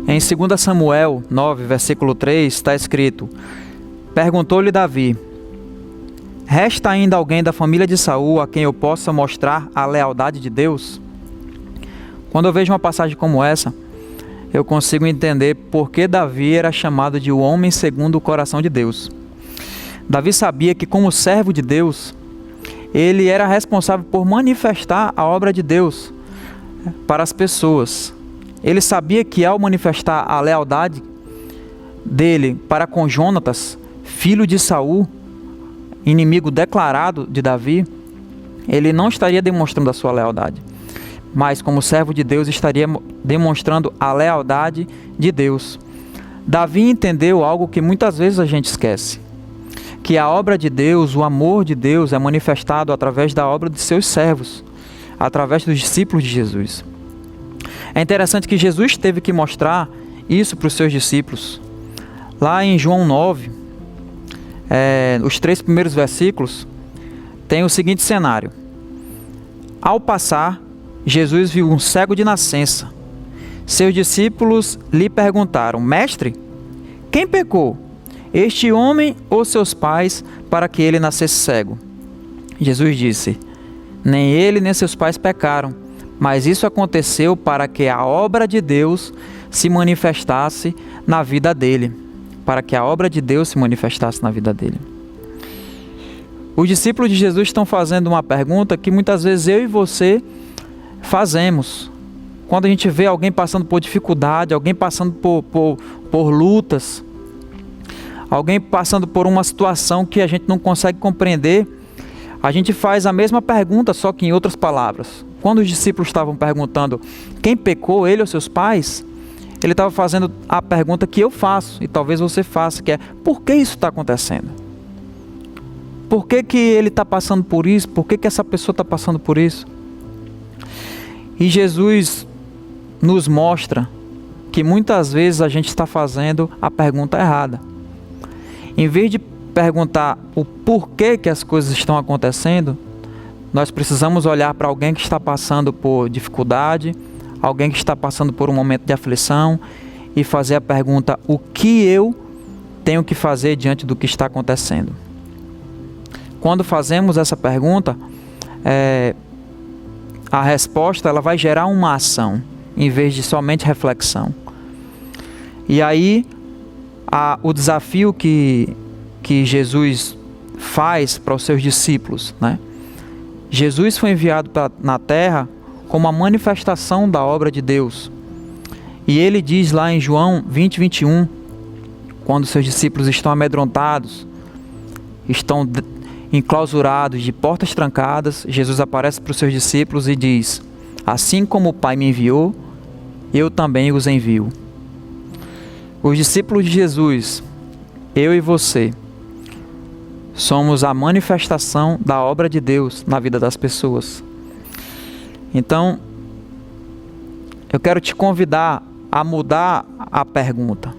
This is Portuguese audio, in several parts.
Em 2 Samuel 9, versículo 3, está escrito: Perguntou-lhe Davi: Resta ainda alguém da família de Saul a quem eu possa mostrar a lealdade de Deus? Quando eu vejo uma passagem como essa, eu consigo entender por que Davi era chamado de o homem segundo o coração de Deus. Davi sabia que, como servo de Deus, ele era responsável por manifestar a obra de Deus para as pessoas. Ele sabia que, ao manifestar a lealdade dele para com Jonatas, filho de Saul, inimigo declarado de Davi, ele não estaria demonstrando a sua lealdade, mas como servo de Deus estaria demonstrando a lealdade de Deus. Davi entendeu algo que muitas vezes a gente esquece, que a obra de Deus, o amor de Deus é manifestado através da obra de seus servos, através dos discípulos de Jesus. É interessante que Jesus teve que mostrar isso para os seus discípulos. Lá em João 9, os 3 primeiros versículos, tem o seguinte cenário. Ao passar, Jesus viu um cego de nascença. Seus discípulos lhe perguntaram: Mestre, quem pecou, este homem ou seus pais, para que ele nascesse cego? Jesus disse: Nem ele nem seus pais pecaram, mas isso aconteceu para que a obra de Deus se manifestasse na vida dele. Para que a obra de Deus se manifestasse na vida dele. Os discípulos de Jesus estão fazendo uma pergunta que muitas vezes eu e você fazemos. Quando a gente vê alguém passando por dificuldade, alguém passando por lutas, alguém passando por uma situação que a gente não consegue compreender, a gente faz a mesma pergunta, só que em outras palavras. Quando os discípulos estavam perguntando quem pecou, ele ou seus pais, ele estava fazendo a pergunta que eu faço, e talvez você faça, que é: por que isso está acontecendo? Por que ele está passando por isso? Por que essa pessoa está passando por isso? E Jesus nos mostra que muitas vezes a gente está fazendo a pergunta errada. Em vez de perguntar o porquê que as coisas estão acontecendo, nós precisamos olhar para alguém que está passando por dificuldade, alguém que está passando por um momento de aflição, e fazer a pergunta: o que eu tenho que fazer diante do que está acontecendo? Quando fazemos essa pergunta, a resposta ela vai gerar uma ação, em vez de somente reflexão. E aí, o desafio que Jesus faz para os seus discípulos, né? Jesus foi enviado na terra como a manifestação da obra de Deus. E ele diz lá em João 20, 21, quando seus discípulos estão amedrontados, estão enclausurados, de portas trancadas, Jesus aparece para os seus discípulos e diz: assim como o Pai me enviou, eu também os envio. Os discípulos de Jesus, eu e você, somos a manifestação da obra de Deus na vida das pessoas. Então, eu quero te convidar a mudar a pergunta.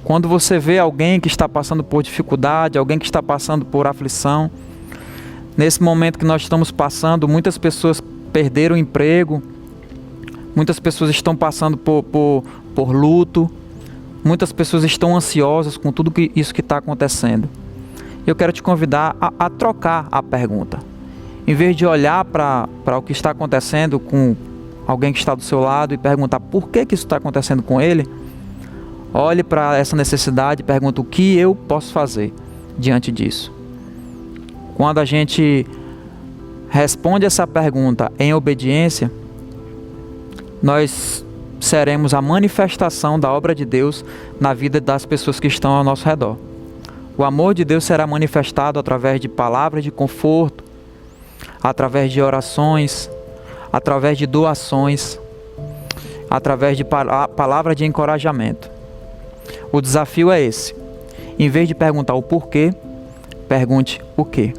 Quando você vê alguém que está passando por dificuldade, alguém que está passando por aflição, nesse momento que nós estamos passando, muitas pessoas perderam o emprego, muitas pessoas estão passando por luto, muitas pessoas estão ansiosas com tudo isso que está acontecendo. Eu quero te convidar a trocar a pergunta. Em vez de olhar para o que está acontecendo com alguém que está do seu lado e perguntar por que isso está acontecendo com ele, olhe para essa necessidade e pergunte: o que eu posso fazer diante disso? Quando a gente responde essa pergunta em obediência, nós seremos a manifestação da obra de Deus na vida das pessoas que estão ao nosso redor. O amor de Deus será manifestado através de palavras de conforto, através de orações, através de doações, através de palavras de encorajamento. O desafio é esse. Em vez de perguntar o porquê, pergunte o quê.